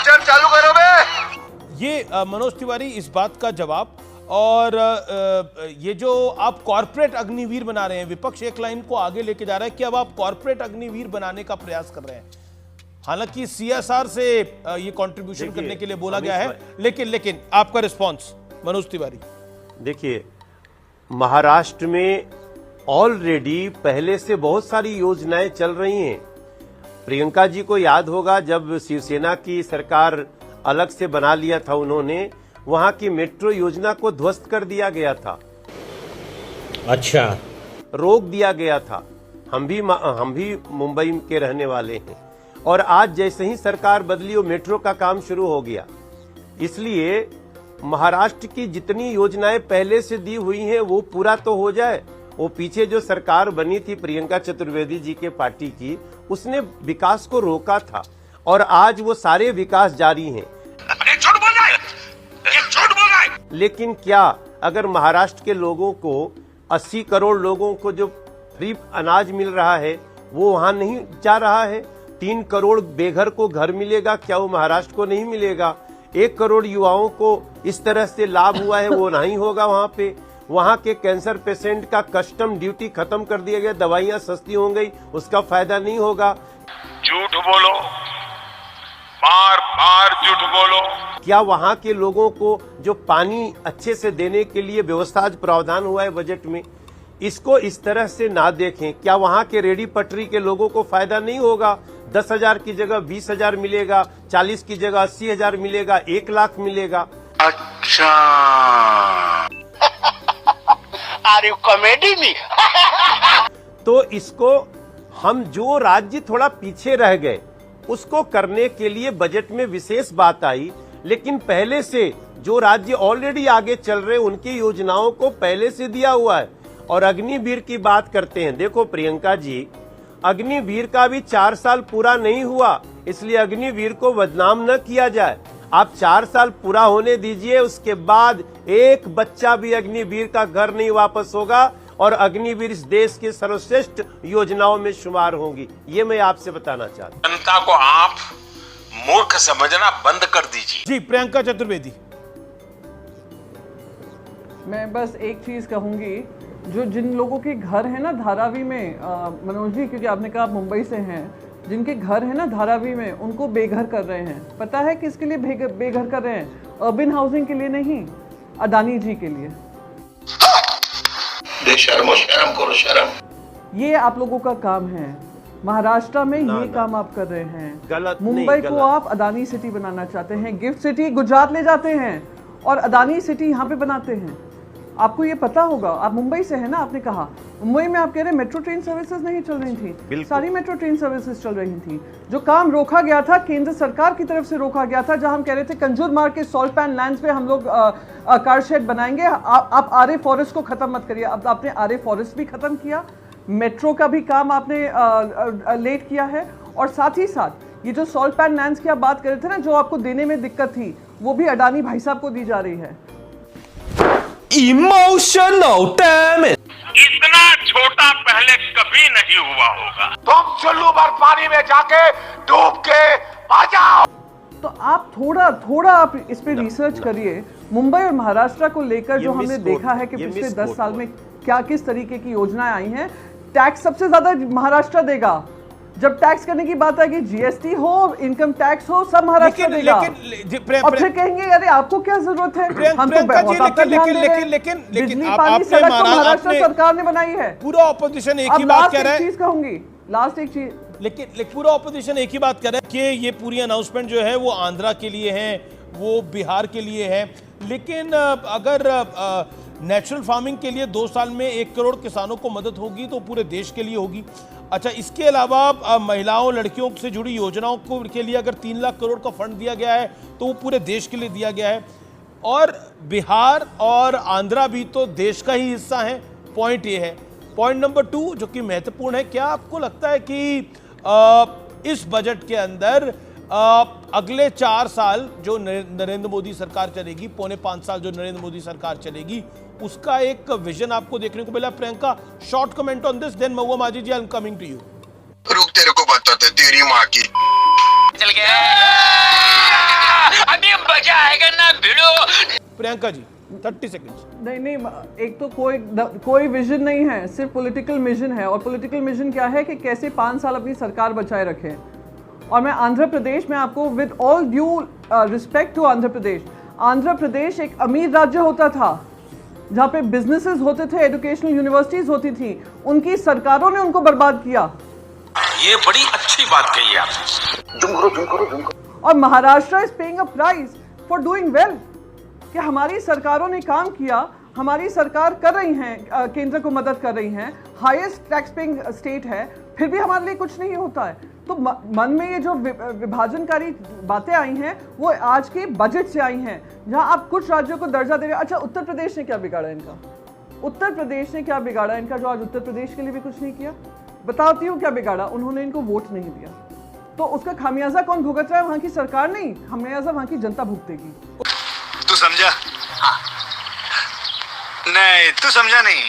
Picture चालू करो बे। ये मनोज तिवारी इस बात का जवाब। और ये जो आप कॉर्पोरेट अग्निवीर बना रहे हैं, विपक्ष एक लाइन को आगे लेके जा रहा है कि अब आप कॉर्पोरेट अग्निवीर बनाने का प्रयास कर रहे हैं। हालांकि सीएसआर से ये कंट्रीब्यूशन करने के लिए बोला गया है, लेकिन आपका रिस्पांस मनोज तिवारी। देखिए, महाराष्ट्र में ऑलरेडी पहले से बहुत सारी योजनाएं चल रही हैं। प्रियंका जी को याद होगा, जब शिवसेना की सरकार अलग से बना लिया था उन्होंने, वहां की मेट्रो योजना को ध्वस्त कर दिया गया था। अच्छा, रोक दिया गया था। हम भी मुंबई के रहने वाले हैं, और आज जैसे ही सरकार बदली वो मेट्रो का काम शुरू हो गया। इसलिए महाराष्ट्र की जितनी योजनाएं पहले से दी हुई हैं वो पूरा तो हो जाए। वो पीछे जो सरकार बनी थी प्रियंका चतुर्वेदी जी के पार्टी की, उसने विकास को रोका था, और आज वो सारे विकास जारी हैं। लेकिन क्या अगर महाराष्ट्र के लोगों को 80 करोड़ लोगों को जो फ्री अनाज मिल रहा है वो वहां नहीं जा रहा है? 3 करोड़ बेघर को घर मिलेगा, क्या वो महाराष्ट्र को नहीं मिलेगा? 1 करोड़ युवाओं को इस तरह से लाभ हुआ है, वो नहीं होगा वहां पे? वहां के कैंसर पेशेंट का कस्टम ड्यूटी खत्म कर दिया गया, दवाइयां सस्ती हो गई, उसका फायदा नहीं होगा। झूठ बोलो, बार बार झूठ बोलो। क्या वहां के लोगों को जो पानी अच्छे से देने के लिए व्यवस्था आज प्रावधान हुआ है बजट में, इसको इस तरह से ना देखें? क्या वहां के रेडी पटरी के लोगों को फायदा नहीं होगा? 10,000 की जगह 20,000 मिलेगा, 40 की जगह 80,000 मिलेगा, 1 लाख मिलेगा। अच्छा, आर यू कॉमेडी मी? तो इसको हम जो राज्य थोड़ा पीछे रह गए उसको करने के लिए बजट में विशेष बात आई, लेकिन पहले से जो राज्य ऑलरेडी आगे चल रहे उनकी योजनाओं को पहले से दिया हुआ है। और अग्निवीर की बात करते हैं, देखो प्रियंका जी, अग्निवीर का भी 4 साल पूरा नहीं हुआ, इसलिए अग्निवीर को बदनाम न किया जाए। आप 4 साल पूरा होने दीजिए, उसके बाद एक बच्चा भी अग्निवीर का घर नहीं वापस होगा, और अग्निवीर इस देश की सर्वश्रेष्ठ योजनाओं में शुमार होंगी। ये मैं आपसे बताना चाहता हूं। जनता को आप मूर्ख समझना बंद कर दीजिए। जी, प्रियंका चतुर्वेदी। मैं बस एक चीज़ कहूँगी, जो जिन लोगों के घर है ना धारावी में, मनोज जी, क्योंकि आपने कहा आप मुंबई से हैं, जिनके घर है ना धारावी में, उनको बेघर कर रहे हैं। पता है किसके लिए बेघर कर रहे हैं? अर्बन हाउसिंग के लिए नहीं, अडानी जी के लिए। शर्म करो, शर्म। ये आप लोगों का काम है। महाराष्ट्र में ये काम आप कर रहे हैं। गलत मुंबई को आप अडानी सिटी बनाना चाहते हैं, गिफ्ट सिटी गुजरात ले जाते हैं और अडानी सिटी यहाँ पे बनाते हैं। आपको ये पता होगा, आप मुंबई से है ना, आपने कहा मुंबई में आप कह रहे हैं मेट्रो ट्रेन सर्विसेज नहीं चल रही थी, सारी मेट्रो ट्रेन सर्विसेज चल रही थी। जो काम रोका गया था केंद्र सरकार की तरफ से रोका गया था, जहां हम कह रहे थे कंजूर मार्ग के सॉल्ट पैन लैंड्स पे हम लोग कार शेड बनाएंगे। आप आरे फॉरेस्ट को खत्म मत करिए। अब आपने आरे फॉरेस्ट भी खत्म किया, मेट्रो का भी काम आपने लेट किया है, और साथ ही साथ ये जो सॉल्ट पैन लैंड्स की आप बात कर रहे थे ना, जो आपको देने में दिक्कत थी, वो भी अडानी भाई साहब को दी जा रही है। Emotional damage. इतना छोटा पहले कभी नहीं हुआ होगा। तुम चुल्लू भर पानी में जाके डूब के आ जाओ। तो आप थोड़ा आप इस पे रिसर्च करिए। मुंबई और महाराष्ट्र को लेकर जो हमने देखा है कि पिछले 10 साल में क्या किस तरीके की योजनाएं आई हैं। टैक्स सबसे ज्यादा महाराष्ट्र देगा। जब टैक्स करने की बात आएगी, जीएसटी हो, इनकम टैक्स हो, सब महाराष्ट्र देगा। और फिर कहेंगे अरे आपको क्या जरूरत है, हम तो बिजली पानी सड़क तो महाराष्ट्र सरकार ने बनाई है। पूरा ऑपोजिशन एक ही बात कह रहा है। चीज कहूंगी, लास्ट एक चीज, लेकिन पूरा ऑपोजिशन एक ही बात कर रहा है कि ये पूरी अनाउंसमेंट जो है वो आंध्रा के लिए है, वो बिहार के लिए है। लेकिन अगर नेचुरल फार्मिंग के लिए 2 साल में 1 करोड़ किसानों को मदद होगी तो पूरे देश के लिए होगी। अच्छा, इसके अलावा महिलाओं लड़कियों से जुड़ी योजनाओं को के लिए अगर 3 लाख करोड़ का फंड दिया गया है तो वो पूरे देश के लिए दिया गया है। और बिहार और आंध्रा भी तो देश का ही हिस्सा है। पॉइंट ये है। पॉइंट नंबर 2 जो कि महत्वपूर्ण है, क्या आपको लगता है कि इस बजट के अंदर अगले 4 साल जो नरेंद्र मोदी सरकार चलेगी, पौने 5 साल जो नरेंद्र मोदी सरकार चलेगी, उसका एक विजन आपको देखने को मिला? Priyanka, short comment on this, then Mahua Majhi ji, I am coming to you. रुक, तेरे को बताते तेरी माँ की। चल गया। प्रियंका जी 30 सेकंड्स। नहीं, एक तो कोई विजन नहीं है, सिर्फ पॉलिटिकल मिशन है। और पॉलिटिकल मिशन क्या है कि कैसे 5 साल अपनी सरकार बचाए रखें। और मैं आंध्र प्रदेश में आपको with all due respect to Andhra Pradesh एक अमीर राज्य होता था, जहाँ पे बिजनेसेस होते थे, एजुकेशनल यूनिवर्सिटीज होती थी, उनकी सरकारों ने उनको बर्बाद किया। ये बड़ी अच्छी बात कही आपने। और Maharashtra is paying a price for doing well, कि हमारी सरकारों ने काम किया, हमारी सरकार कर रही हैं, केंद्र को मदद कर रही हैं, हाईएस्ट टैक्स पेइंग स्टेट है, फिर भी हमारे लिए कुछ नहीं होता है। तो मन में ये जो विभाजनकारी बातें आई हैं वो आज के बजट से आई हैं, जहां आप कुछ राज्यों को दर्जा दे रहे हैं। अच्छा, उत्तर प्रदेश ने क्या बिगाड़ा इनका? उत्तर प्रदेश ने क्या बिगाड़ा इनका, जो आज उत्तर प्रदेश के लिए भी कुछ नहीं किया? बताती हूँ क्या बिगाड़ा, उन्होंने इनको वोट नहीं दिया। तो उसका खामियाजा कौन भुगत रहा है? वहां की सरकार नहीं, खामियाजा वहां की जनता भुगतेगी। तू समझा? नहीं, तू समझा नहीं।